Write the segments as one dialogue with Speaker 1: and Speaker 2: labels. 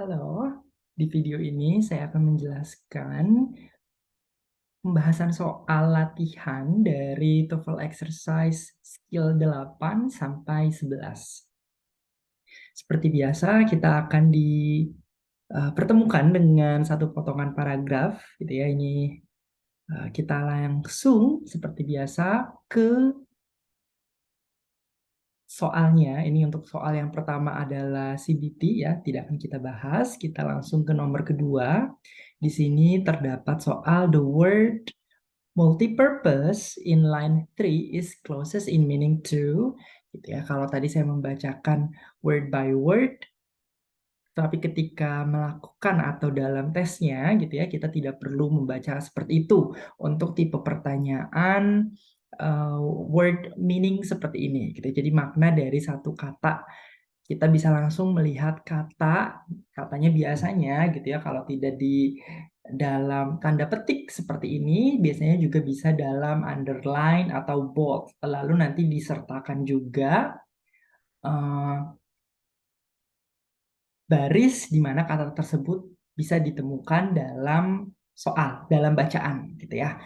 Speaker 1: Halo, di video ini saya akan menjelaskan pembahasan soal latihan dari TOEFL exercise skill 8 sampai 11. Seperti biasa, kita akan dipertemukan dengan satu potongan paragraf, gitu ya. Ini kita langsung seperti biasa ke soalnya. Ini untuk soal yang pertama adalah CBT ya, tidak akan kita bahas. Kita langsung ke nomor kedua. Di sini terdapat soal the word multipurpose in line 3 is closest in meaning to, gitu ya. Kalau tadi saya membacakan word by word, tapi ketika melakukan atau dalam tesnya, gitu ya, kita tidak perlu membaca seperti itu. Untuk tipe pertanyaan word meaning seperti ini, gitu. Jadi makna dari satu kata kita bisa langsung melihat katanya biasanya gitu ya, kalau tidak di dalam tanda petik seperti ini, biasanya juga bisa dalam underline atau bold, lalu nanti disertakan juga baris di mana kata tersebut bisa ditemukan dalam soal, dalam bacaan gitu ya.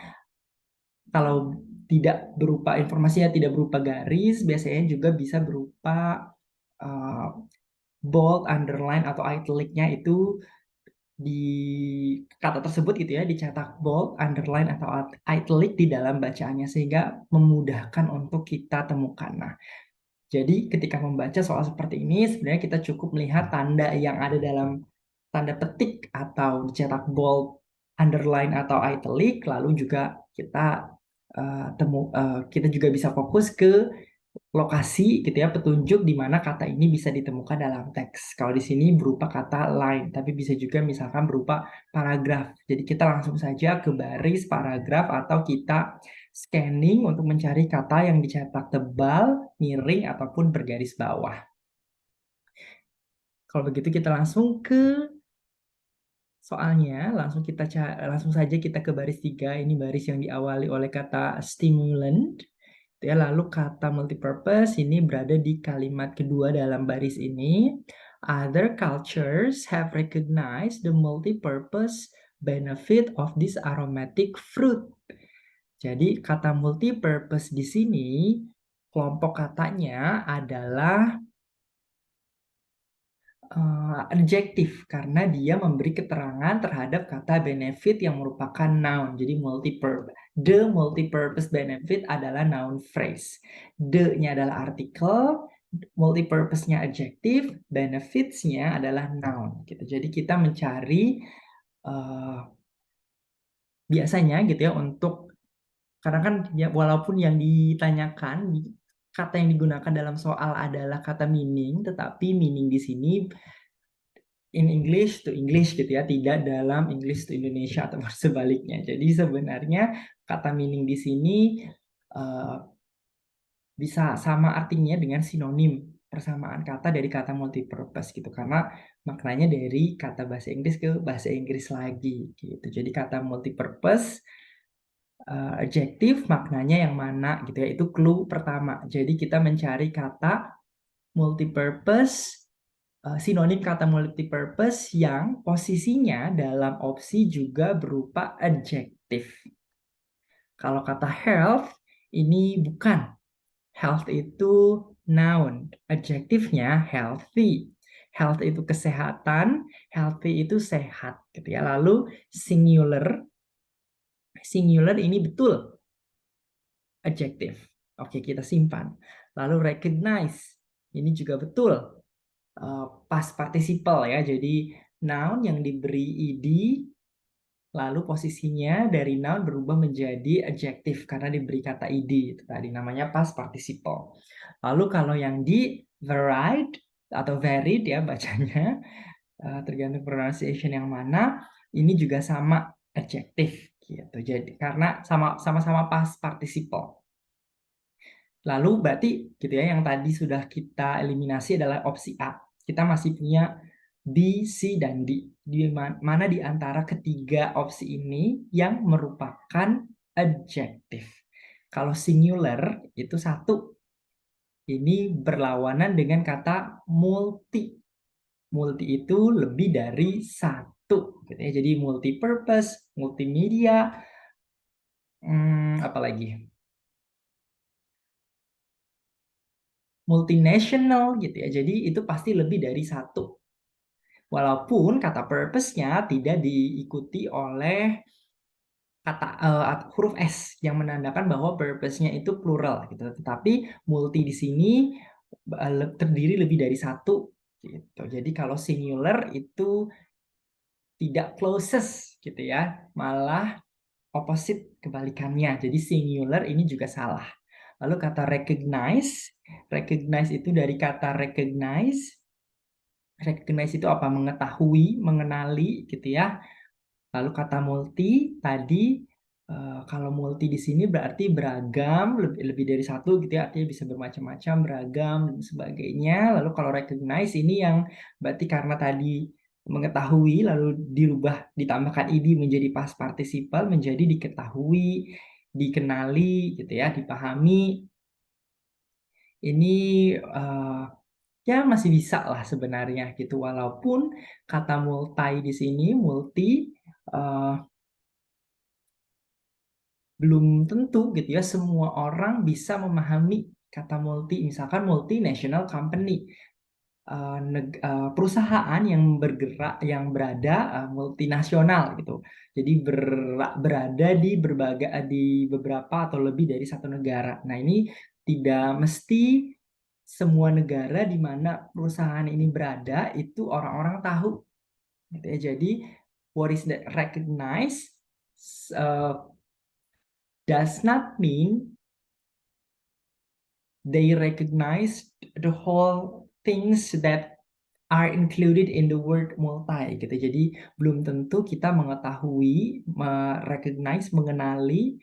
Speaker 1: Kalau tidak berupa informasinya tidak berupa garis, biasanya juga bisa berupa bold, underline, atau italicnya itu di kata tersebut gitu ya, dicetak bold, underline, atau italic di dalam bacaannya sehingga memudahkan untuk kita temukan. Nah, jadi ketika membaca soal seperti ini sebenarnya kita cukup melihat tanda yang ada dalam tanda petik atau dicetak bold, underline, atau italic, lalu juga kita juga bisa fokus ke lokasi gitu ya, petunjuk di mana kata ini bisa ditemukan dalam teks. Kalau di sini berupa kata line, tapi bisa juga misalkan berupa paragraf. Jadi kita langsung saja ke baris paragraf atau kita scanning untuk mencari kata yang dicetak tebal, miring, ataupun bergaris bawah. Kalau begitu kita langsung ke soalnya, langsung saja kita ke baris 3. Ini baris yang diawali oleh kata stimulant. Ya, lalu kata multipurpose ini berada di kalimat kedua dalam baris ini. Other cultures have recognized the multipurpose benefit of this aromatic fruit. Jadi kata multipurpose di sini kelompok katanya adalah adjektif karena dia memberi keterangan terhadap kata benefit yang merupakan noun. Jadi multipurpose. The multipurpose benefit adalah noun phrase. The-nya adalah artikel, multipurpose-nya adjektif, benefits-nya adalah noun. Gitu. Jadi kita mencari biasanya gitu ya karena kan ya, walaupun yang ditanyakan kata yang digunakan dalam soal adalah kata meaning, tetapi meaning di sini in English to English gitu ya, tidak dalam English to Indonesia atau sebaliknya. Jadi sebenarnya kata meaning di sini bisa sama artinya dengan sinonim persamaan kata dari kata multipurpose gitu, karena maknanya dari kata bahasa Inggris ke bahasa Inggris lagi gitu. Jadi kata multipurpose adjektif maknanya yang mana gitu ya, itu clue pertama. Jadi kita mencari kata multipurpose, sinonim kata multipurpose yang posisinya dalam opsi juga berupa adjektif. Kalau kata health ini bukan. Health itu noun, adjektifnya healthy. Health itu kesehatan, healthy itu sehat gitu ya. Lalu singular ini betul adjektif. Oke, kita simpan. Lalu recognize ini juga betul past participle ya. Jadi noun yang diberi ed lalu posisinya dari noun berubah menjadi adjektif karena diberi kata ed, itu tadi namanya past participle. Lalu kalau yang di varied atau varied ya bacanya, tergantung pronunciation yang mana, ini juga sama adjektif gitu. Jadi karena sama-sama past participle. Lalu berarti gitu ya, yang tadi sudah kita eliminasi adalah opsi A. Kita masih punya B, C, dan D. Di mana di antara ketiga opsi ini yang merupakan adjektif. Kalau singular itu satu. Ini berlawanan dengan kata multi. Multi itu lebih dari satu, gitu ya. Jadi multi-purpose, multimedia, apalagi multinational gitu ya. Jadi itu pasti lebih dari satu. Walaupun kata purpose-nya tidak diikuti oleh kata huruf S yang menandakan bahwa purpose-nya itu plural gitu. Tetapi multi di sini terdiri lebih dari satu gitu. Jadi kalau singular itu tidak closest gitu ya, malah opposite kebalikannya. Jadi singular ini juga salah. Lalu kata recognize, recognize itu dari kata recognize. Recognize itu apa? Mengetahui, mengenali gitu ya. Lalu kata multi tadi kalau multi di sini berarti beragam, lebih dari satu gitu ya, artinya bisa bermacam-macam, beragam dan sebagainya. Lalu kalau recognize ini yang berarti karena tadi mengetahui lalu dirubah ditambahkan id menjadi past participle menjadi diketahui, dikenali gitu ya, dipahami. Ini ya masih bisa lah sebenarnya gitu walaupun kata multi di sini multi eh, belum tentu gitu ya semua orang bisa memahami kata multi, misalkan multinational company, perusahaan yang bergerak yang berada multinasional gitu, jadi berada di beberapa atau lebih dari satu negara. Nah ini tidak mesti semua negara di mana perusahaan ini berada itu orang-orang tahu gitu ya. Jadi what is that recognize uh, does not mean they recognize the whole things that are included in the word multi gitu. Jadi belum tentu kita mengetahui, recognize, mengenali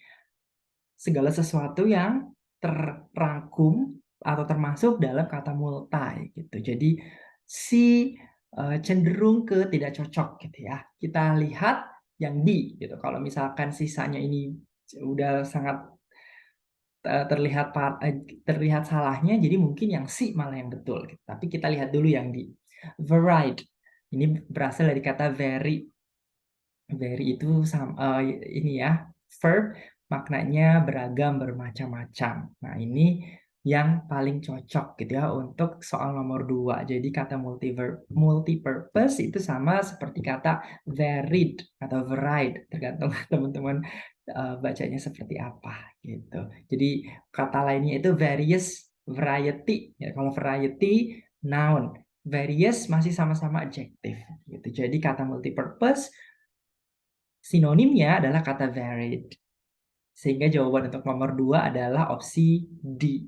Speaker 1: segala sesuatu yang terrangkum atau termasuk dalam kata multi gitu. Jadi si cenderung ke tidak cocok gitu ya. Kita lihat yang di gitu. Kalau misalkan sisanya ini udah sangat terlihat salahnya, jadi mungkin yang si malah yang betul gitu. Tapi kita lihat dulu yang di varied. Ini berasal dari kata vary. Vary itu ini ya verb, maknanya beragam, bermacam-macam. Nah ini yang paling cocok gitu ya untuk soal nomor 2. Jadi kata multi-purpose itu sama seperti kata varied atau varied, tergantung teman-teman bacanya seperti apa gitu. Jadi kata lainnya itu various, variety. Ya, kalau variety noun, various masih sama-sama adjective gitu. Jadi kata multi-purpose sinonimnya adalah kata varied. Sehingga jawaban untuk nomor 2 adalah opsi D.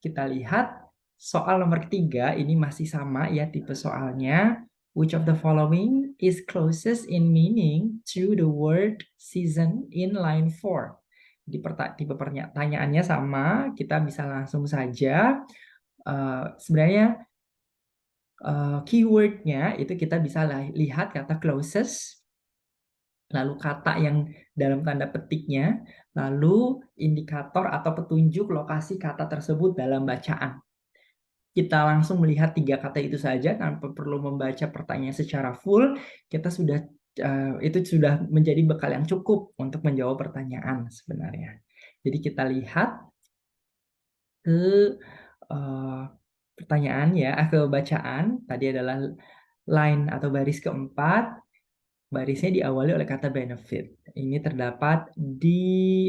Speaker 1: Kita lihat soal nomor ketiga, ini masih sama ya tipe soalnya. Which of the following is closest in meaning to the word season in line 4? Di tipe pertanyaannya sama, kita bisa langsung saja. Sebenarnya keywordnya itu kita bisa lihat kata closest, lalu kata yang dalam tanda petiknya, lalu indikator atau petunjuk lokasi kata tersebut dalam bacaan. Kita langsung melihat 3 kata itu saja tanpa perlu membaca pertanyaan secara full, kita sudah itu sudah menjadi bekal yang cukup untuk menjawab pertanyaan sebenarnya. Jadi kita lihat ke uh, pertanyaan ya, ke bacaan. Tadi adalah line atau baris keempat. Barisnya diawali oleh kata benefit. Ini terdapat di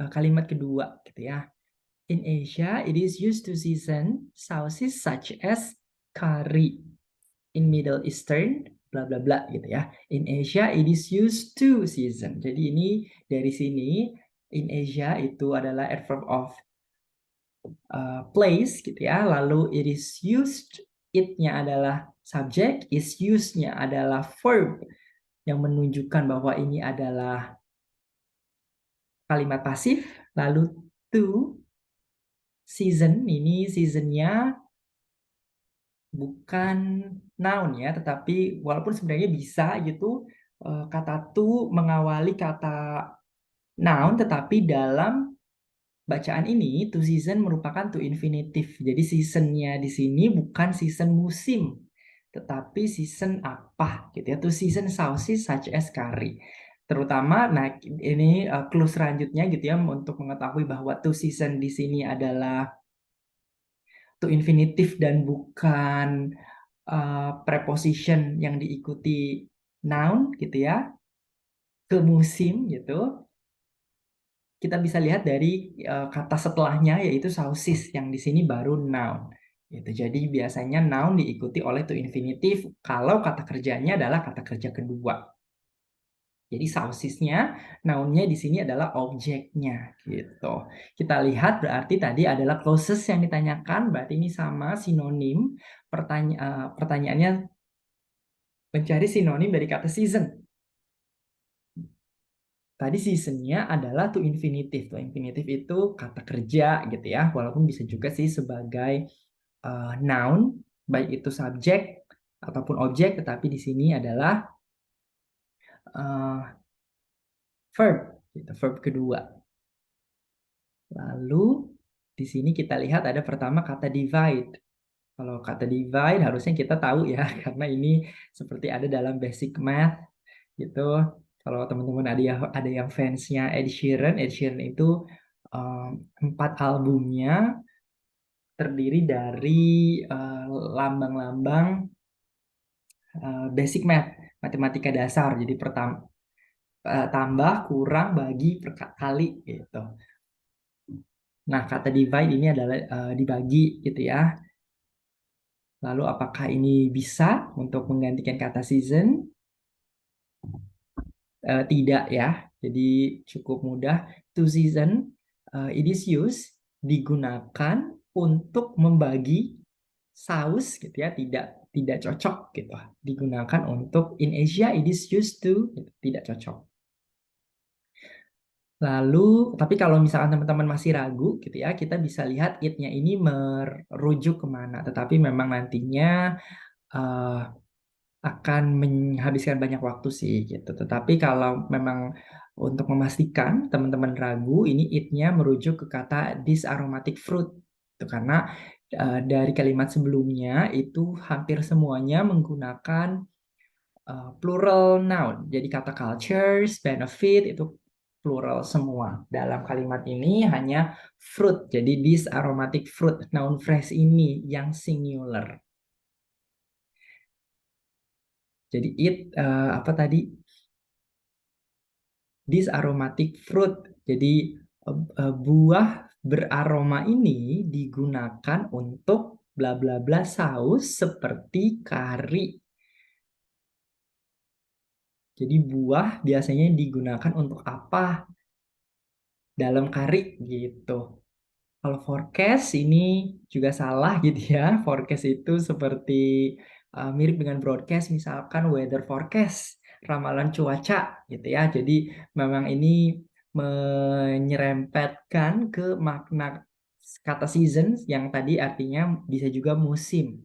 Speaker 1: kalimat kedua gitu ya. In Asia, it is used to season sauces such as curry. In Middle Eastern, bla bla bla gitu ya. In Asia, it is used to season. Jadi ini dari sini, in Asia itu adalah adverb of place gitu ya. Lalu it is used, it-nya adalah subject, is used-nya adalah verb yang menunjukkan bahwa ini adalah kalimat pasif. Lalu to season, ini seasonnya bukan noun ya, tetapi walaupun sebenarnya bisa gitu kata to mengawali kata noun, tetapi dalam bacaan ini to season merupakan to infinitive. Jadi seasonnya di sini bukan season musim, tetapi season apa gitu ya. To season sauces such as curry. Terutama, nah ini clue selanjutnya gitu ya untuk mengetahui bahwa to season di sini adalah to infinitive dan bukan preposition yang diikuti noun gitu ya ke musim gitu. Kita bisa lihat dari kata setelahnya yaitu sausis yang di sini baru noun. Gitu. Jadi biasanya noun diikuti oleh to infinitive kalau kata kerjanya adalah kata kerja kedua. Jadi sausisnya, nounnya di sini adalah objeknya gitu. Kita lihat berarti tadi adalah clauses yang ditanyakan, berarti ini sama sinonim. Pertanyaannya mencari sinonim dari kata season. Tadi seasonnya adalah to infinitive. To infinitive itu kata kerja gitu ya. Walaupun bisa juga sih sebagai noun, baik itu subjek ataupun objek, tetapi di sini adalah uh, verb, gitu, verb kedua. Lalu di sini kita lihat ada pertama kata divide. Kalau kata divide harusnya kita tahu ya, karena ini seperti ada dalam basic math gitu. Kalau teman-teman ada yang fansnya Ed Sheeran itu 4 albumnya terdiri dari lambang-lambang basic math, matematika dasar. Jadi pertama tambah, kurang, bagi, kali gitu. Nah, kata divide ini adalah dibagi gitu ya. Lalu apakah ini bisa untuk menggantikan kata season? Tidak ya. Jadi cukup mudah. To season, it is used, digunakan untuk membagi saus gitu ya. Tidak cocok gitu. Digunakan untuk in Asia it is used to, gitu. Tidak cocok. Lalu, tapi kalau misalkan teman-teman masih ragu gitu ya, kita bisa lihat it-nya ini merujuk kemana. Tetapi memang nantinya eh, akan menghabiskan banyak waktu sih gitu. Tetapi kalau memang untuk memastikan teman-teman ragu, ini it-nya merujuk ke kata this aromatic fruit. Itu karena dari kalimat sebelumnya itu hampir semuanya menggunakan plural noun. Jadi kata cultures, benefit itu plural semua. Dalam kalimat ini hanya fruit. Jadi this aromatic fruit, noun phrase ini yang singular. Jadi apa tadi? This aromatic fruit. Jadi buah beraroma ini digunakan untuk bla bla bla saus seperti kari. Jadi buah biasanya digunakan untuk apa? Dalam kari gitu. Kalau forecast ini juga salah gitu ya. Forecast itu seperti mirip dengan broadcast, misalkan weather forecast, ramalan cuaca gitu ya. Jadi memang ini menyerempetkan ke makna kata season yang tadi artinya bisa juga musim.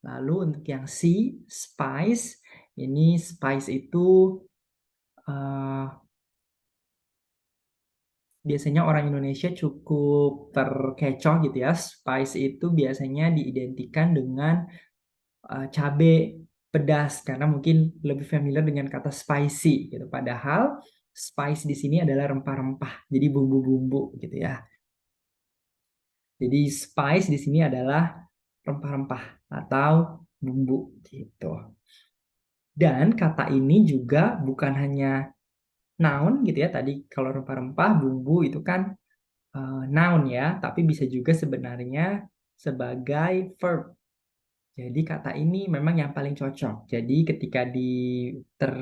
Speaker 1: Lalu untuk yang C, spice, ini spice itu eh, biasanya orang Indonesia cukup terkecoh gitu ya. Spice itu biasanya diidentikan dengan cabai pedas karena mungkin lebih familiar dengan kata spicy gitu. Padahal spice di sini adalah rempah-rempah, jadi bumbu-bumbu gitu ya. Jadi spice di sini adalah rempah-rempah atau bumbu gitu. Dan kata ini juga bukan hanya noun gitu ya. Tadi kalau rempah-rempah, bumbu itu kan noun ya, tapi bisa juga sebenarnya sebagai verb. Jadi kata ini memang yang paling cocok. Jadi ter,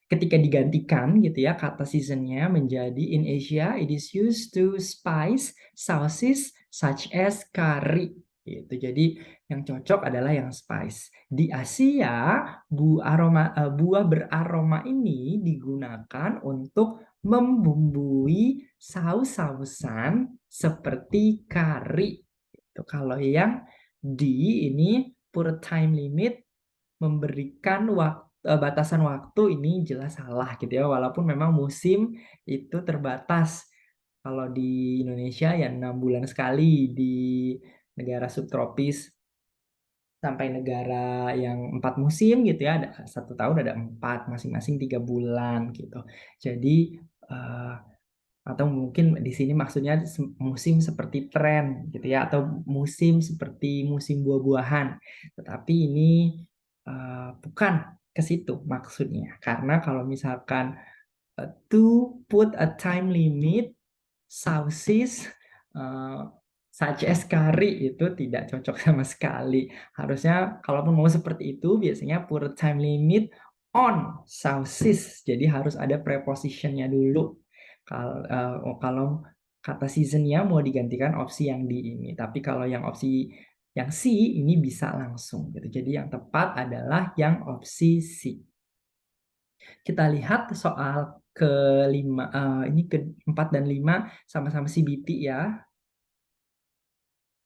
Speaker 1: ketika digantikan gitu ya kata seasonnya menjadi in Asia it is used to spice sauces such as curry gitu. Jadi yang cocok adalah yang spice. Di Asia buah beraroma ini digunakan untuk membumbui saus-sausan seperti kari. Itu kalau yang di ini pure time limit memberikan batasan waktu ini jelas salah gitu ya walaupun memang musim itu terbatas Kalau di Indonesia ya 6 bulan sekali, di negara subtropis sampai negara yang 4 musim gitu ya, ada 1 tahun ada 4, masing-masing 3 bulan gitu. Jadi atau mungkin di sini maksudnya musim seperti tren gitu ya, atau musim seperti musim buah-buahan. Tetapi ini bukan ke situ maksudnya, karena kalau misalkan to put a time limit sausis uh, such as curry itu tidak cocok sama sekali. Harusnya kalaupun mau seperti itu biasanya put a time limit on sausis. Jadi harus ada prepositionnya dulu. Kalau kata seasonnya mau digantikan opsi yang di ini. Tapi kalau yang opsi yang C ini bisa langsung gitu. Jadi yang tepat adalah yang opsi C. Kita lihat soal kelima, ini keempat dan lima sama-sama CBT ya.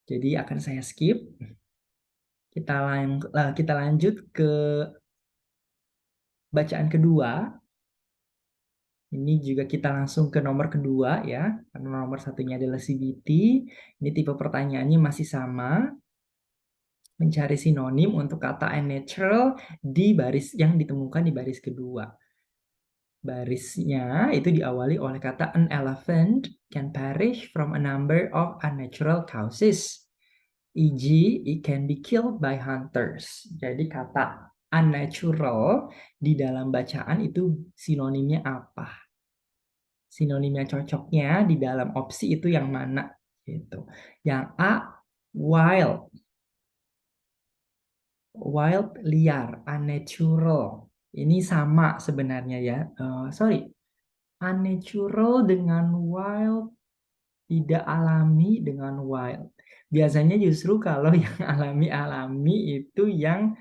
Speaker 1: Jadi akan saya skip. Kita lanjut ke bacaan kedua. Ini juga kita langsung ke nomor kedua ya. Karena nomor satunya adalah CBT. Ini tipe pertanyaannya masih sama. Mencari sinonim untuk kata unnatural di baris yang ditemukan di baris kedua. Barisnya itu diawali oleh kata an elephant can perish from a number of unnatural causes. E.g., it can be killed by hunters. Jadi kata unnatural di dalam bacaan itu sinonimnya apa? Sinonimnya cocoknya di dalam opsi itu yang mana? Gitu. Yang A, wild. Wild, liar. Unnatural. Ini sama sebenarnya ya. Sorry. Unnatural dengan wild, tidak alami dengan wild. Biasanya justru kalau yang alami-alami itu yang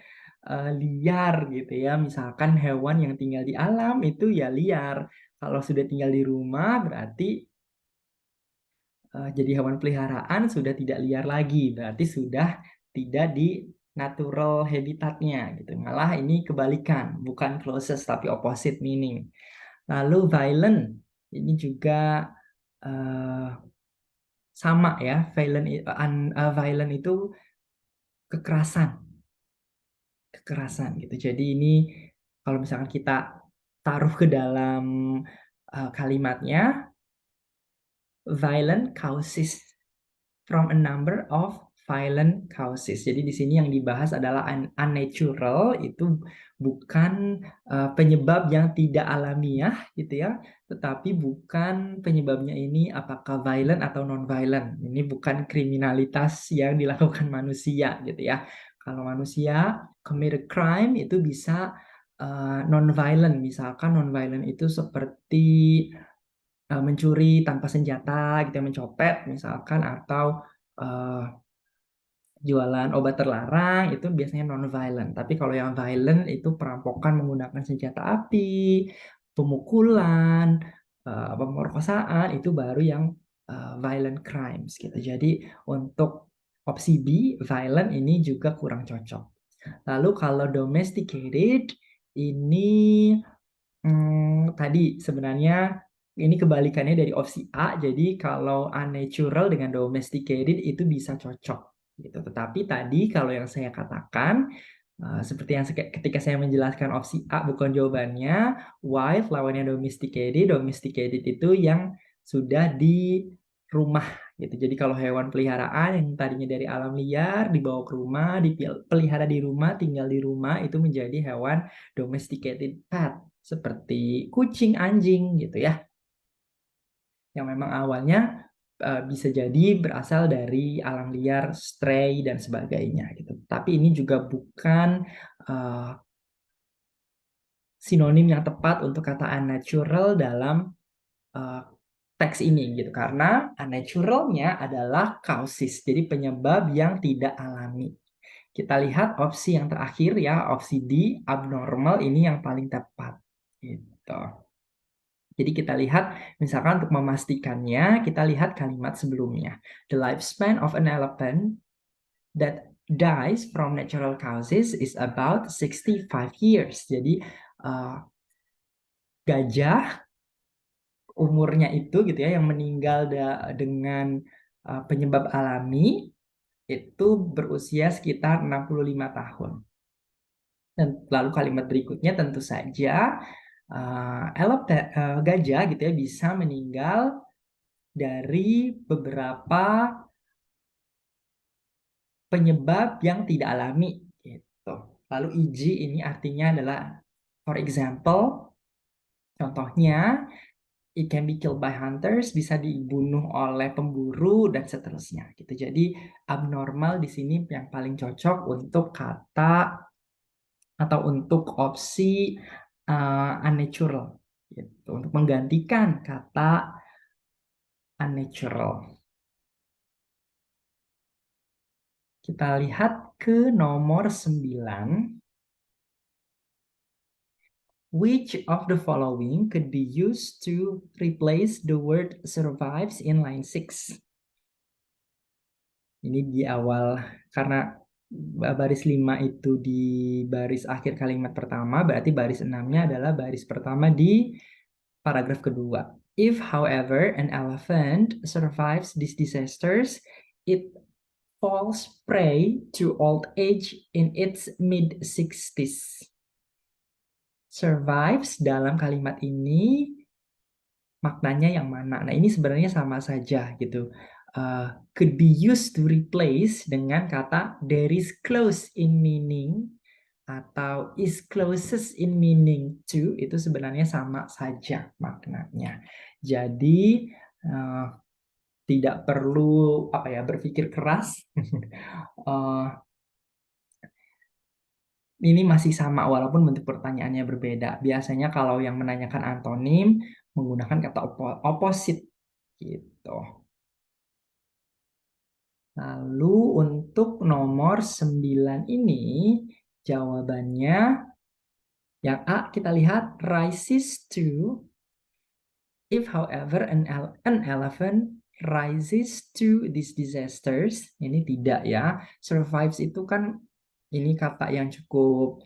Speaker 1: liar gitu ya. Misalkan hewan yang tinggal di alam itu ya liar. Kalau sudah tinggal di rumah berarti jadi hewan peliharaan sudah tidak liar lagi. Berarti sudah tidak di natural habitatnya gitu. Malah ini kebalikan, bukan closest tapi opposite meaning. Lalu violent ini juga uh, sama ya. Violent itu kekerasan, gitu. Jadi ini kalau misalkan kita taruh ke dalam kalimatnya, violent causes from a number of violent causes. Jadi di sini yang dibahas adalah unnatural, itu bukan penyebab yang tidak alamiah gitu ya, tetapi bukan penyebabnya ini apakah violent atau non-violent. Ini bukan kriminalitas yang dilakukan manusia gitu ya. Kalau manusia commit a crime itu bisa non-violent. Misalkan non-violent itu seperti mencuri tanpa senjata gitu ya, mencopet misalkan, atau uh, jualan obat terlarang, itu biasanya non-violent. Tapi kalau yang violent itu perampokan menggunakan senjata api, pemukulan, pemerkosaan, itu baru yang violent crimes gitu. Jadi untuk opsi B, violent, ini juga kurang cocok. Lalu kalau domesticated ini tadi sebenarnya ini kebalikannya dari opsi A. Jadi kalau unnatural dengan domesticated itu bisa cocok gitu. Tetapi tadi kalau yang saya katakan seperti yang ketika saya menjelaskan opsi A bukan jawabannya, wild lawannya domesticated. Domesticated itu yang sudah di rumah gitu. Jadi kalau hewan peliharaan yang tadinya dari alam liar dibawa ke rumah, dipelihara di rumah, tinggal di rumah, itu menjadi hewan domesticated pet seperti kucing, anjing gitu ya. Yang memang awalnya bisa jadi berasal dari alam liar, stray dan sebagainya gitu. Tapi ini juga bukan sinonim yang tepat untuk kata unnatural dalam uh, teks ini gitu, karena unnaturalnya adalah causes, jadi penyebab yang tidak alami. Kita lihat opsi yang terakhir ya, opsi D, abnormal, ini yang paling tepat gitu. Jadi kita lihat misalkan untuk memastikannya, kita lihat kalimat sebelumnya. The lifespan of an elephant that dies from natural causes is about 65 years. Jadi gajah umurnya itu gitu ya, yang meninggal dengan penyebab alami itu berusia sekitar 65 tahun. Dan lalu kalimat berikutnya tentu saja gajah gitu ya bisa meninggal dari beberapa penyebab yang tidak alami gitu. Lalu EG ini artinya adalah for example, contohnya it can be killed by hunters, bisa dibunuh oleh pemburu dan seterusnya gitu. Jadi abnormal di sini yang paling cocok untuk kata atau untuk opsi unnatural gitu, untuk menggantikan kata unnatural. Kita lihat ke nomor 9. Which of the following could be used to replace the word survives in line 6? Ini di awal, karena baris 5 itu di baris akhir kalimat pertama, berarti baris 6-nya adalah baris pertama di paragraf kedua. If, however, an elephant survives these disasters, it falls prey to old age in its mid-60s. Survives dalam kalimat ini maknanya yang mana? Nah, ini sebenarnya sama saja gitu. Could be used to replace dengan kata there is close in meaning atau is closest in meaning to, itu sebenarnya sama saja maknanya. Jadi tidak perlu berpikir keras. Ini masih sama walaupun bentuk pertanyaannya berbeda. Biasanya kalau yang menanyakan antonim menggunakan kata opposite gitu. Lalu untuk nomor 9 ini jawabannya yang A, kita lihat rises to. If however an elephant rises to these disasters, ini tidak ya. Survives itu kan ini kata yang cukup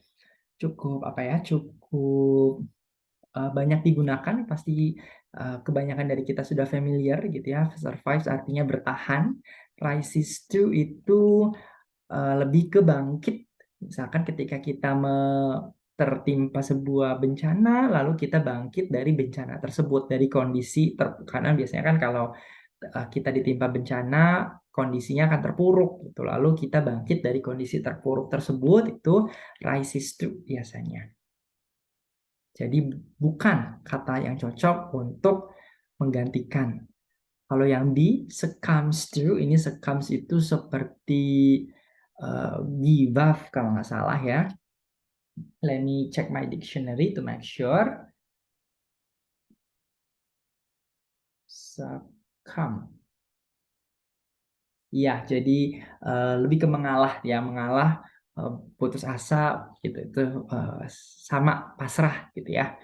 Speaker 1: banyak digunakan, pasti kebanyakan dari kita sudah familiar gitu ya. Survives artinya bertahan. Rises to itu lebih ke bangkit. Misalkan ketika kita tertimpa sebuah bencana, lalu kita bangkit dari bencana tersebut, dari kondisi karena biasanya kan kalau kita ditimpa bencana, kondisinya akan terpuruk gitu. Lalu kita bangkit dari kondisi terpuruk tersebut, itu rises to biasanya. Jadi bukan kata yang cocok untuk menggantikan. Kalau yang di succumbs to, ini succumbs itu seperti give up kalau nggak salah ya. Let me check my dictionary to make sure. Succumb. Ya, jadi lebih ke mengalah ya, mengalah, putus asa gitu. Itu sama pasrah gitu ya.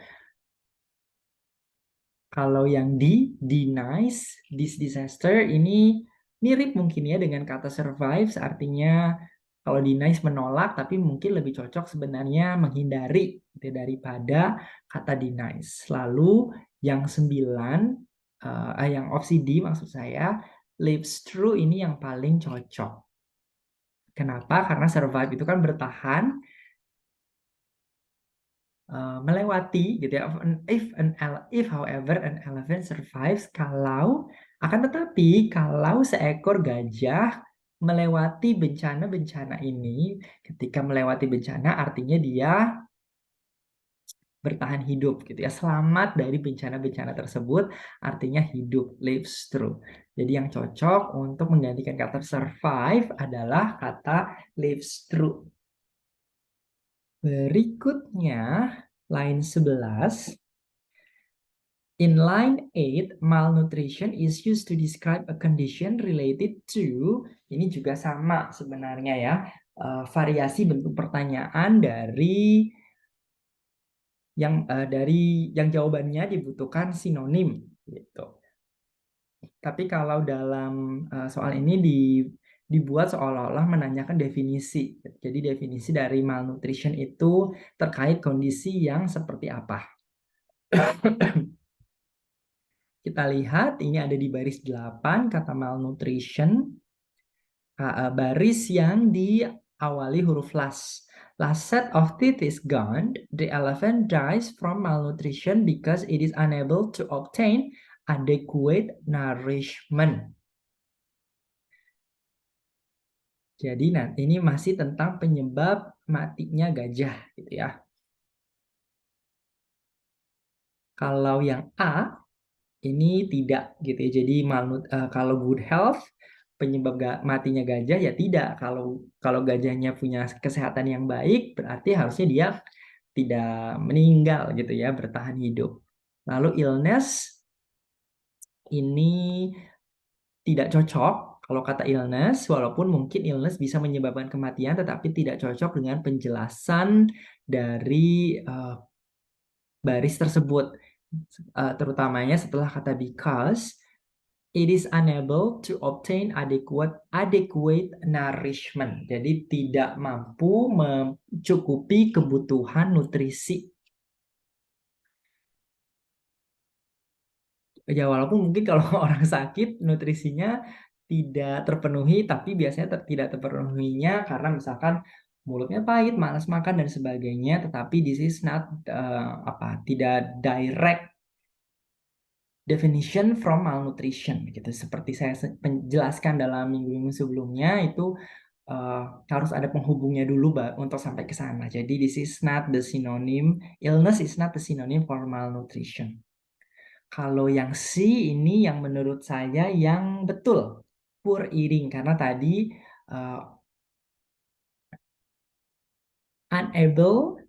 Speaker 1: Kalau yang denies this disaster ini mirip mungkin ya dengan kata survives, artinya kalau denies menolak, tapi mungkin lebih cocok sebenarnya menghindari gitu, daripada kata denies. Lalu yang 9, yang opsi D maksud saya, lives through ini yang paling cocok. Kenapa? Karena survive itu kan bertahan, melewati gitu ya. If however an elephant survives, akan tetapi kalau seekor gajah melewati bencana-bencana ini, ketika melewati bencana artinya dia bertahan hidup gitu ya, selamat dari bencana-bencana tersebut, artinya hidup, lives through. Jadi yang cocok untuk menggantikan kata survive adalah kata lives through. Berikutnya, line 11. In line 8, malnutrition is used to describe a condition related to, ini juga sama sebenarnya ya, variasi bentuk pertanyaan dari yang jawabannya dibutuhkan sinonim gitu. Tapi kalau dalam soal ini dibuat seolah-olah menanyakan definisi. Jadi definisi dari malnutrition itu terkait kondisi yang seperti apa. Kita lihat ini ada di baris 8 kata malnutrition. Baris yang diawali huruf last. Last set of teeth is gone. The elephant dies from malnutrition because it is unable to obtain adequate nourishment. Jadi nanti ini masih tentang penyebab matinya gajah gitu ya. Kalau yang A ini tidak gitu ya. Jadi kalau good health penyebab matinya gajah ya tidak. Kalau gajahnya punya kesehatan yang baik berarti harusnya dia tidak meninggal gitu ya, bertahan hidup. Lalu illness ini tidak cocok kalau kata illness, walaupun mungkin illness bisa menyebabkan kematian, tetapi tidak cocok dengan penjelasan dari baris tersebut. Terutamanya setelah kata because it is unable to obtain adequate nourishment. Jadi tidak mampu mencukupi kebutuhan nutrisi. Ya walaupun mungkin kalau orang sakit nutrisinya tidak terpenuhi, tapi biasanya tidak terpenuhinya karena misalkan mulutnya pahit, malas makan dan sebagainya. Tetapi this is not tidak direct definition from malnutrition gitu. Seperti saya penjelaskan dalam minggu-minggu sebelumnya itu harus ada penghubungnya dulu untuk sampai ke sana. Jadi this is not the synonym, illness is not the synonym for malnutrition. Kalau yang C ini yang menurut saya yang betul, poor eating karena tadi uh,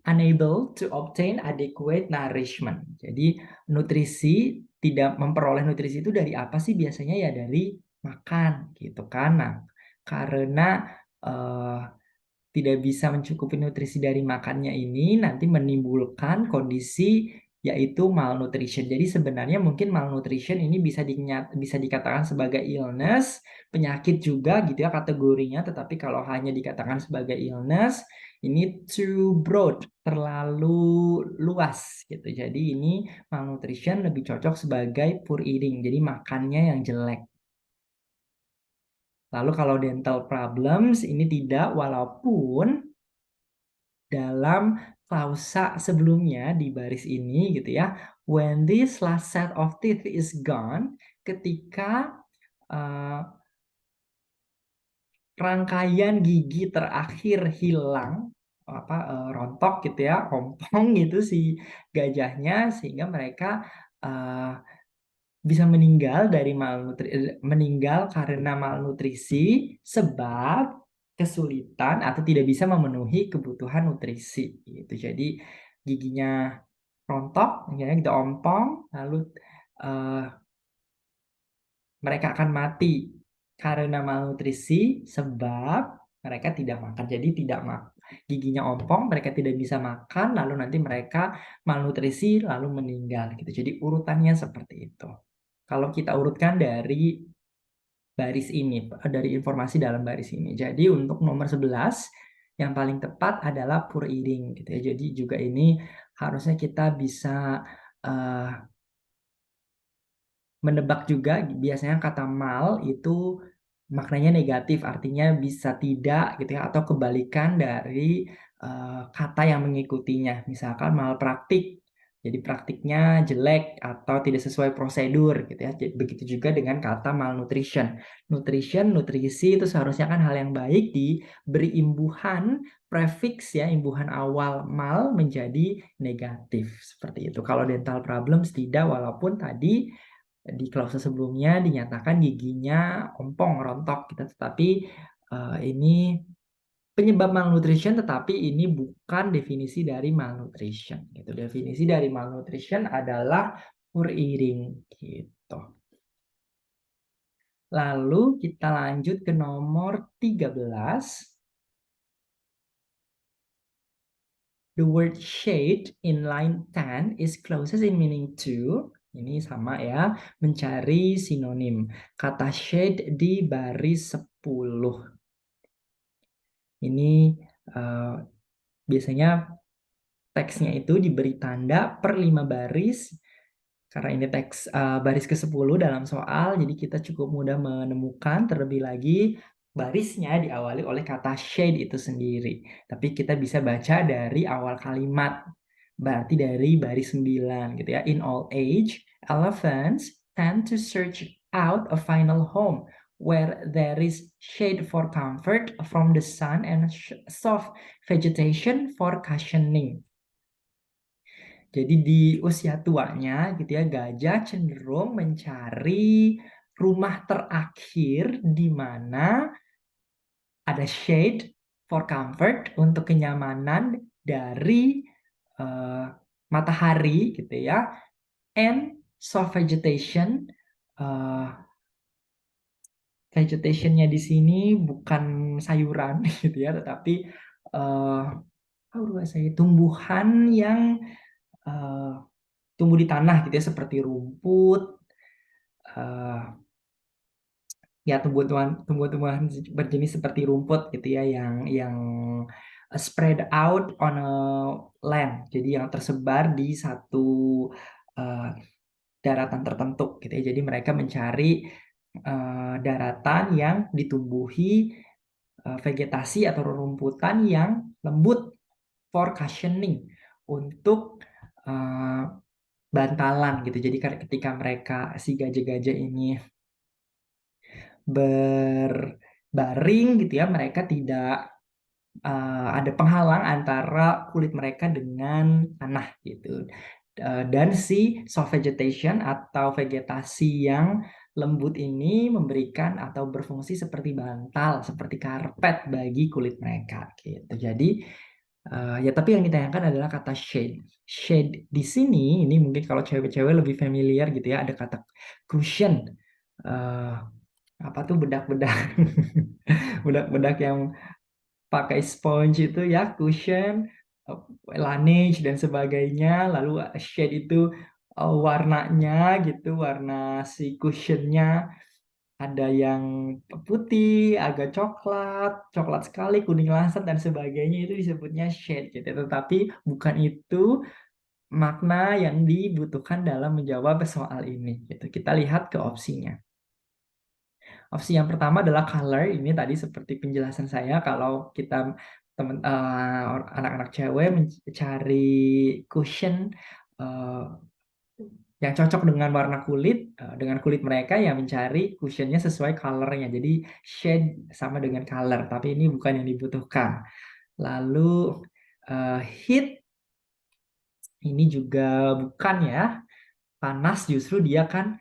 Speaker 1: unable to obtain adequate nourishment. Jadi nutrisi tidak memperoleh nutrisi itu dari apa sih biasanya ya dari makan gitu kan. Nah, karena uh, tidak bisa mencukupi nutrisi dari makannya ini nanti menimbulkan kondisi yaitu malnutrition. Jadi sebenarnya mungkin malnutrition ini bisa dikatakan sebagai illness, penyakit juga gitu ya kategorinya, tetapi kalau hanya dikatakan sebagai illness ini too broad, terlalu luas gitu. Jadi ini malnutrition lebih cocok sebagai poor eating, jadi makannya yang jelek. Lalu kalau dental problems ini tidak, walaupun dalam klausa sebelumnya di baris ini gitu ya. When this last set of teeth is gone, ketika uh, rangkaian gigi terakhir hilang, rontok gitu ya, ompong gitu si gajahnya sehingga mereka uh, bisa meninggal karena malnutrisi sebab kesulitan atau tidak bisa memenuhi kebutuhan nutrisi gitu. Jadi giginya rontok, misalnya gitu ompong, lalu eh, mereka akan mati karena malnutrisi sebab mereka tidak makan. Jadi tidak giginya ompong, mereka tidak bisa makan, lalu nanti mereka malnutrisi lalu meninggal gitu. Jadi urutannya seperti itu. Kalau kita urutkan dari baris ini, dari informasi dalam baris ini. Jadi untuk nomor 11 yang paling tepat adalah poor eating gitu ya. Jadi juga ini harusnya kita bisa uh, menebak juga biasanya kata mal itu maknanya negatif, artinya bisa tidak gitu ya atau kebalikan dari kata yang mengikutinya. Misalkan malpraktik. Jadi praktiknya jelek atau tidak sesuai prosedur gitu ya. Begitu juga dengan kata malnutrition. Nutrition, nutrisi itu seharusnya kan hal yang baik diberi imbuhan prefix ya, imbuhan awal mal menjadi negatif seperti itu. Kalau dental problems tidak, walaupun tadi di klausa sebelumnya dinyatakan giginya ompong, rontok gitu. Tetapi ini penyebab malnutrition, tetapi ini bukan definisi dari malnutrition. Gitu. Definisi dari malnutrition adalah poor eating gitu. Lalu kita lanjut ke nomor 13. The word shade in line 10 is closest in meaning to. Ini sama ya, mencari sinonim. Kata shade di baris 10. Ini biasanya teksnya itu diberi tanda per 5 baris Karena ini teks baris ke-10 dalam soal, jadi kita cukup mudah menemukan. Terlebih lagi barisnya diawali oleh kata shade itu sendiri. Tapi kita bisa baca dari awal kalimat. Berarti dari baris 9 gitu ya. In old age, elephants tend to search out a final home where there is shade for comfort from the sun and soft vegetation for cushioning. Jadi di usia tuanya gitu ya, gajah cenderung mencari rumah terakhir di mana ada shade for comfort untuk kenyamanan dari matahari gitu ya, and soft vegetation. Vegetationnya di sini bukan sayuran gitu ya, tetapi tumbuhan yang uh, tumbuh di tanah gitu ya, seperti rumput, uh, ya tumbuhan-tumbuhan berjenis seperti rumput gitu ya, yang spread out on a land, jadi yang tersebar di satu uh, daratan tertentu gitu ya. Jadi mereka mencari daratan yang ditumbuhi vegetasi atau rumputan yang lembut for cushioning, untuk uh, bantalan gitu. Jadi ketika mereka si gajah-gajah ini berbaring gitu ya, mereka tidak ada penghalang antara kulit mereka dengan tanah gitu. Dan si soft vegetation atau vegetasi yang lembut ini memberikan atau berfungsi seperti bantal, seperti karpet bagi kulit mereka gitu. Jadi ya, tapi yang ditanyakan adalah kata shade. Shade di sini, ini mungkin kalau cewek-cewek lebih familiar gitu ya, ada kata cushion. Eh, apa tuh bedak-bedak, bedak-bedak yang pakai sponge itu ya, cushion, eh, Laneige dan sebagainya. Lalu shade itu warnanya gitu, warna si cushionnya ada yang putih, agak coklat, coklat sekali, kuning langsat dan sebagainya, itu disebutnya shade gitu. Tetapi bukan itu makna yang dibutuhkan dalam menjawab soal ini gitu. Kita lihat ke opsinya. Opsi yang pertama adalah color. Ini tadi seperti penjelasan saya, kalau kita anak-anak cewek mencari cushion eh, yang cocok dengan warna kulit, dengan kulit mereka, yang mencari cushionnya sesuai colornya. Jadi shade sama dengan color, tapi ini bukan yang dibutuhkan. Lalu heat ini juga bukan ya. Panas justru dia kan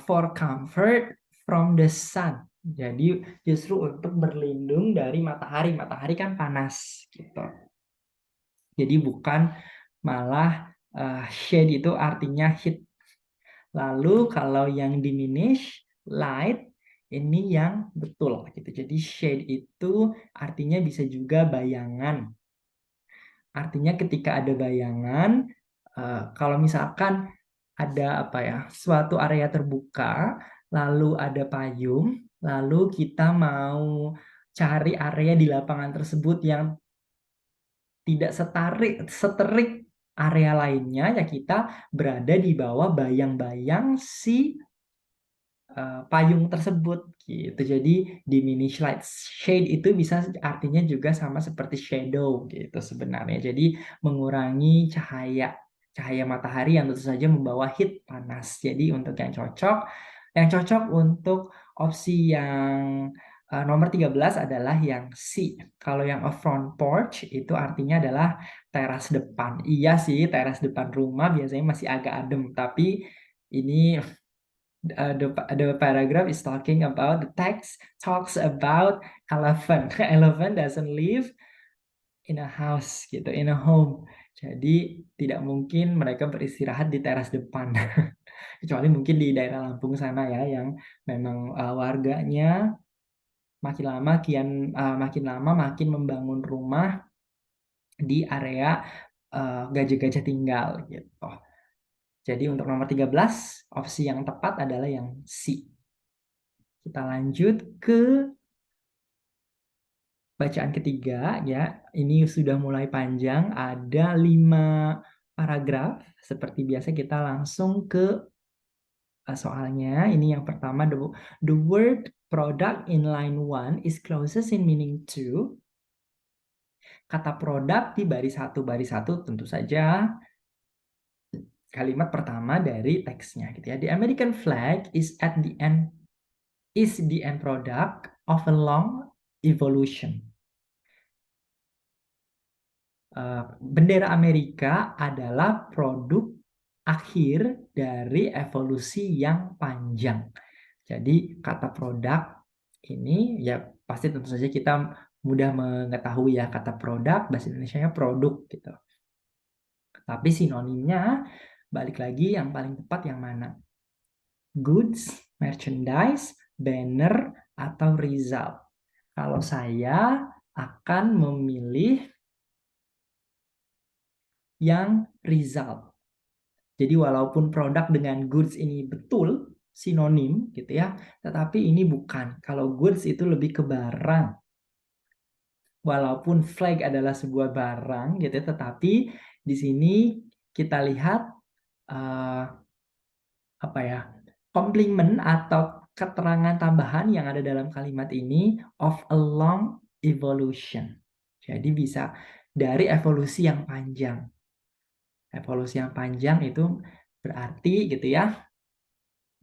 Speaker 1: for comfort from the sun. Jadi justru untuk berlindung dari matahari. Matahari kan panas gitu. Jadi bukan, malah shade itu artinya heat. Lalu kalau yang diminish light, ini yang betul gitu. Jadi shade itu artinya bisa juga bayangan. Artinya ketika ada bayangan, kalau misalkan ada apa ya, suatu area terbuka, lalu ada payung, lalu kita mau cari area di lapangan tersebut yang tidak seterik area lainnya, ya kita berada di bawah bayang-bayang si payung tersebut gitu. Jadi diminish light shade itu bisa artinya juga sama seperti shadow gitu sebenarnya. Jadi mengurangi cahaya matahari yang tentu saja membawa heat, panas. Jadi untuk yang cocok untuk opsi yang nomor 13 adalah yang C. Kalau yang a front porch itu artinya adalah teras depan. Iya sih, teras depan rumah biasanya masih agak adem, tapi ini the paragraph is talking about, the text talks about elephant. Elephant doesn't live in a house gitu, in a home. Jadi tidak mungkin mereka beristirahat di teras depan. Kecuali mungkin di daerah Lampung sana ya, yang memang warganya makin lama makin membangun rumah di area gajah-gajah tinggal gitu. Jadi untuk nomor 13, opsi yang tepat adalah yang C. Kita lanjut ke bacaan ketiga ya. Ini sudah mulai panjang, ada 5 paragraf. Seperti biasa kita langsung ke soalnya. Ini yang pertama, the word product in line 1 is closest in meaning to. Kata produk di baris satu tentu saja kalimat pertama dari teksnya gitu ya. The American flag is the end product of a long evolution. Bendera Amerika adalah produk akhir dari evolusi yang panjang. Jadi kata produk ini ya pasti tentu saja kita mudah mengetahui ya, kata produk bahasa Indonesianya produk gitu. Tapi sinonimnya balik lagi yang paling tepat yang mana? Goods, merchandise, banner, atau result. Kalau saya akan memilih yang result. Jadi walaupun produk dengan goods ini betul sinonim gitu ya, tetapi ini bukan. Kalau goods itu lebih ke barang. Walaupun flag adalah sebuah barang gitu ya, tetapi di sini kita lihat apa ya? Komplement atau keterangan tambahan yang ada dalam kalimat ini of a long evolution. Jadi bisa dari evolusi yang panjang. Evolusi yang panjang itu berarti gitu ya,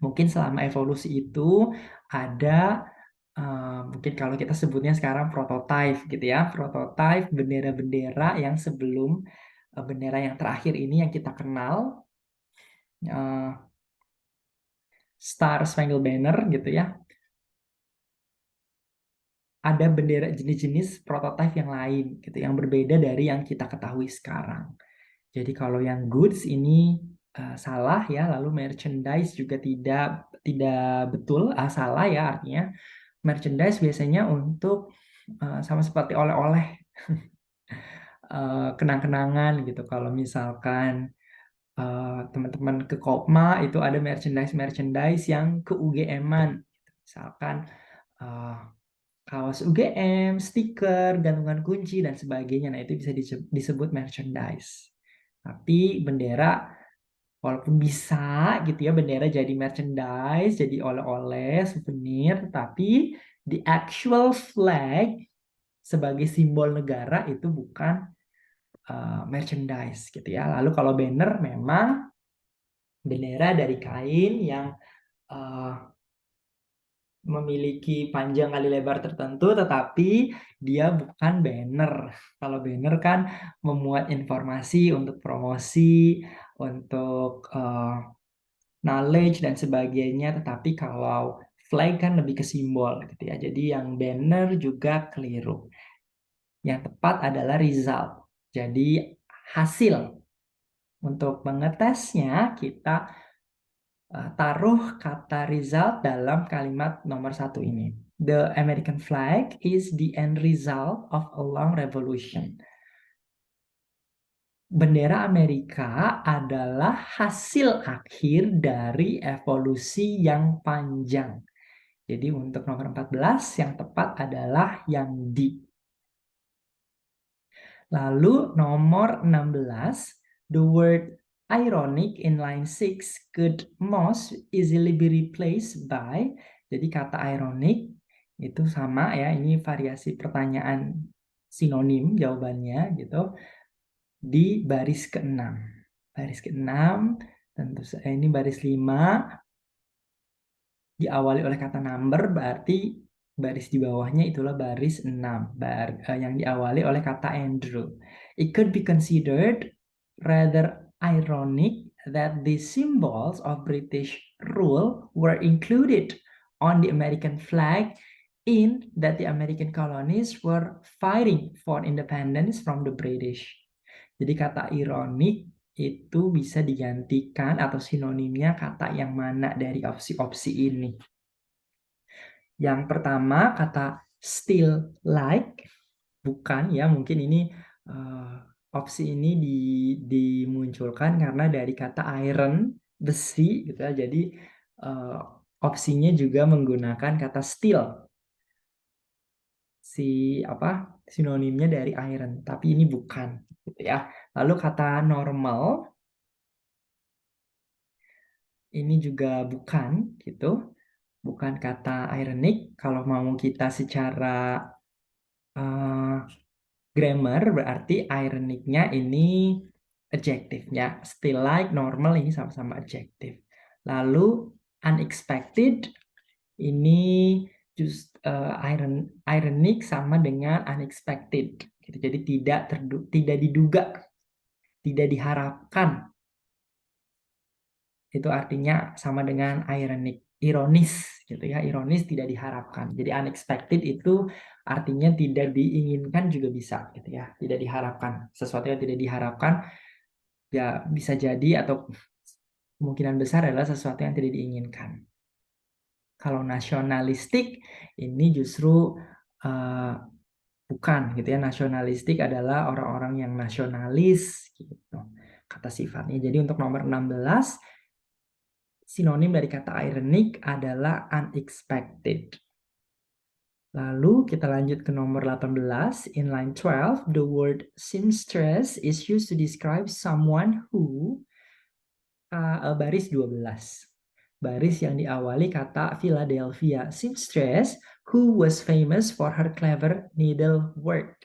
Speaker 1: mungkin selama evolusi itu ada mungkin kalau kita sebutnya sekarang prototype gitu ya, prototype bendera-bendera yang sebelum bendera yang terakhir ini yang kita kenal, Star Spangled Banner gitu ya. Ada bendera jenis-jenis prototype yang lain gitu yang berbeda dari yang kita ketahui sekarang. Jadi kalau yang goods ini salah ya, lalu merchandise juga tidak betul, salah ya artinya. Merchandise biasanya untuk sama seperti oleh-oleh, kenang-kenangan gitu. Kalau misalkan teman-teman ke Kopma itu ada merchandise yang ke UGM-an, misalkan kaos UGM, stiker, gantungan kunci dan sebagainya. Nah itu bisa disebut merchandise. Tapi bendera walaupun bisa gitu ya bendera jadi merchandise, jadi oleh-oleh, souvenir, tapi the actual flag sebagai simbol negara itu bukan merchandise gitu ya. Lalu kalau banner memang bendera dari kain yang memiliki panjang kali lebar tertentu, tetapi dia bukan banner. Kalau banner kan memuat informasi untuk promosi, untuk knowledge dan sebagainya, tetapi kalau flag kan lebih ke simbol gitu ya. Jadi yang banner juga keliru. Yang tepat adalah result. Jadi hasil. Untuk mengetesnya kita taruh kata result dalam kalimat nomor satu ini. The American flag is the end result of a long revolution. Bendera Amerika adalah hasil akhir dari evolusi yang panjang. Jadi untuk nomor 14 yang tepat adalah yang D. Lalu nomor 16, the word ironic in line 6 could most easily be replaced by, jadi kata ironic itu sama ya, ini variasi pertanyaan sinonim jawabannya gitu, di baris ke-6. Baris ke-6, tentu saja ini baris 5, diawali oleh kata number, berarti baris di bawahnya itulah baris 6 yang diawali oleh kata Andrew. It could be considered rather ironic that the symbols of British rule were included on the American flag in that the American colonies were fighting for independence from the British. Jadi kata ironik itu bisa digantikan atau sinonimnya kata yang mana dari opsi-opsi ini. Yang pertama kata still like, bukan ya, mungkin ini opsi ini dimunculkan karena dari kata iron, besi gitu ya. Jadi opsinya juga menggunakan kata still. si apa sinonimnya dari iron, tapi ini bukan gitu ya. Lalu kata normal ini juga bukan gitu, bukan kata ironic. Kalau mau kita secara uh, grammar berarti ironicnya ini adjektifnya. Still like, normal ini sama-sama adjektif. Lalu unexpected ini just ironic sama dengan unexpected gitu. Jadi tidak diduga, tidak diharapkan. Itu artinya sama dengan ironic, ironis gitu ya. Ironis tidak diharapkan. Jadi unexpected itu artinya tidak diinginkan juga bisa gitu ya. Tidak diharapkan. Sesuatu yang tidak diharapkan ya bisa jadi atau kemungkinan besar adalah sesuatu yang tidak diinginkan. Kalau nasionalistik ini justru uh, bukan gitu ya. Nasionalistik adalah orang-orang yang nasionalis gitu kata sifatnya. Jadi untuk nomor 16 sinonim dari kata ironic adalah unexpected. Lalu kita lanjut ke nomor 18. In line 12, the word seamstress is used to describe someone who baris 12. Baris yang diawali kata Philadelphia seamstress who was famous for her clever needlework.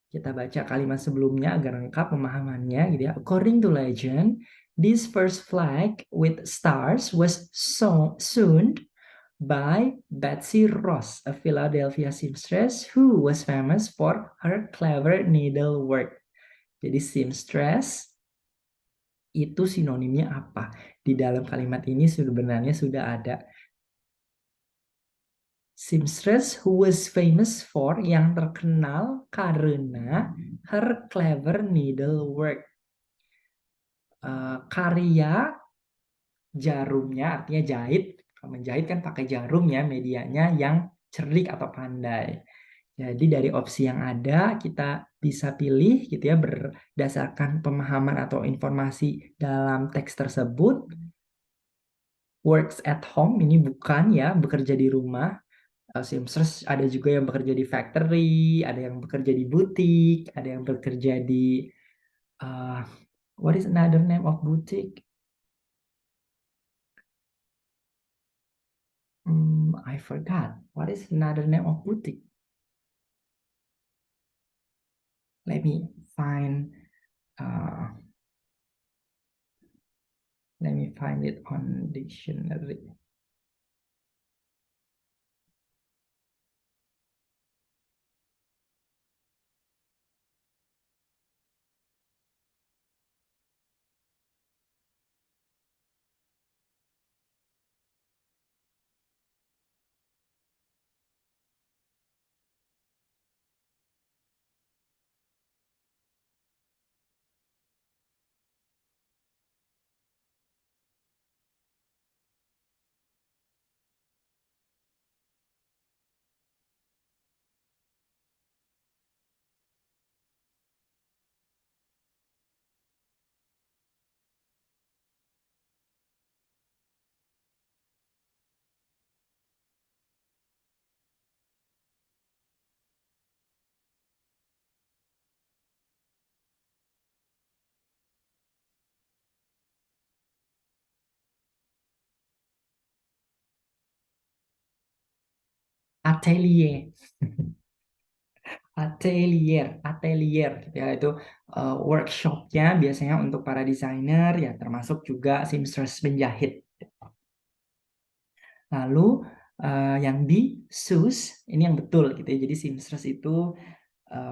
Speaker 1: Kita baca kalimat sebelumnya agar lengkap pemahamannya gitu ya. According to legend, this first flag with stars was sewn by Betsy Ross, a Philadelphia seamstress who was famous for her clever needlework. Jadi seamstress itu sinonimnya apa? Di dalam kalimat ini sebenarnya sudah ada seamstress who was famous for, yang terkenal karena her clever needlework. Karya jarumnya artinya jahit. Kalau menjahit kan pakai jarum ya, medianya yang cerdik atau pandai. Jadi dari opsi yang ada kita bisa pilih gitu ya berdasarkan pemahaman atau informasi dalam teks tersebut. Works at home ini bukan ya, bekerja di rumah. Seamstress ada juga yang bekerja di factory, ada yang bekerja di butik, ada yang bekerja di uh, what is another name of boutique? I forgot. What is another name of boutique? Let me find. Uh, let me find it on dictionary. Atelier. Atelier gitu ya, itu workshopnya biasanya untuk para desainer ya, termasuk juga seamstress penjahit. Lalu yang di sus ini yang betul gitu ya, jadi seamstress itu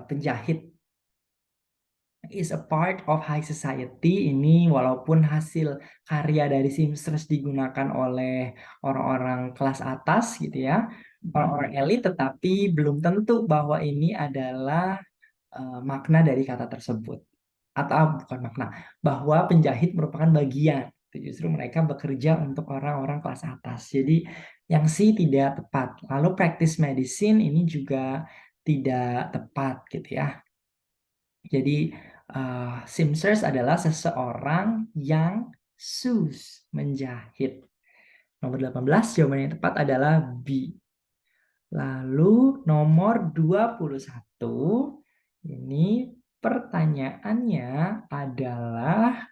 Speaker 1: penjahit is a part of high society. Ini walaupun hasil karya dari seamstress digunakan oleh orang-orang kelas atas gitu ya, orang-orang elit, tetapi belum tentu bahwa ini adalah makna dari kata tersebut. Atau bukan makna, bahwa penjahit merupakan bagian. Justru mereka bekerja untuk orang-orang kelas atas. Jadi yang sih tidak tepat. Lalu practice medicine ini juga tidak tepat gitu ya. Jadi seamstress adalah seseorang yang menjahit. Nomor 18 jawaban yang tepat adalah B. Lalu nomor 21, ini pertanyaannya adalah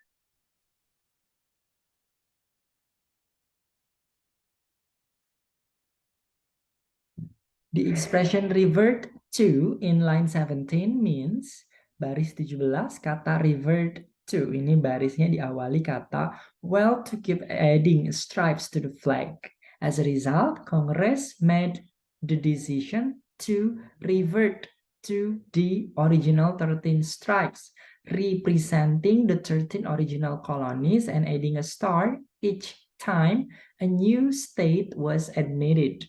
Speaker 1: the expression revert to in line 17 means baris 17 kata revert to ini barisnya diawali kata well to keep adding stripes to the flag. As a result, Congress made the decision to revert to the original 13 stripes, representing the 13 original colonies and adding a star each time a new state was admitted.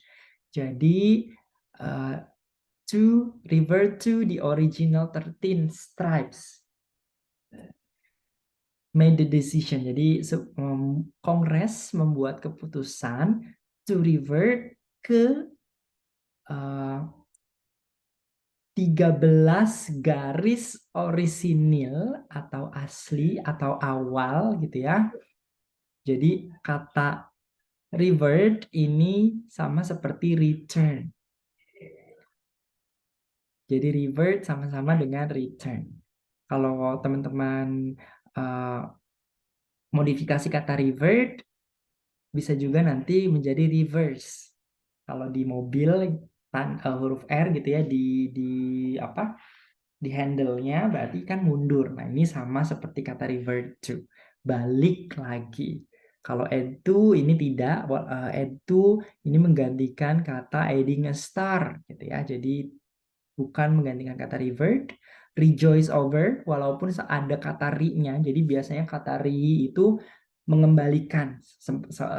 Speaker 1: Jadi to revert to the original 13 stripes. Made the decision. Jadi Kongres membuat keputusan to revert ke 13 garis orisinil atau asli atau awal gitu ya. Jadi kata revert ini sama seperti return. Jadi revert sama-sama dengan return. Kalau teman-teman modifikasi kata revert, bisa juga nanti menjadi reverse. Kalau di mobil huruf R gitu ya di apa? Di handle-nya berarti kan mundur. Nah, ini sama seperti kata revert to. Balik lagi. Kalau add to ini tidak, add to ini menggantikan kata adding a star gitu ya. Jadi bukan menggantikan kata revert. Rejoice over, walaupun ada kata ri-nya, jadi biasanya kata ri itu mengembalikan,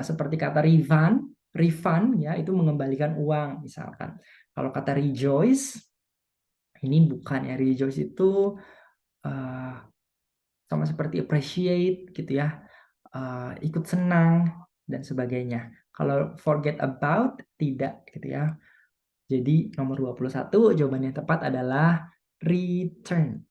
Speaker 1: seperti kata refund ya, itu mengembalikan uang misalkan. Kalau kata rejoice, ini bukan ya, rejoice itu sama seperti appreciate gitu ya, ikut senang dan sebagainya. Kalau forget about, tidak gitu ya. Jadi nomor 21 jawaban yang tepat adalah return.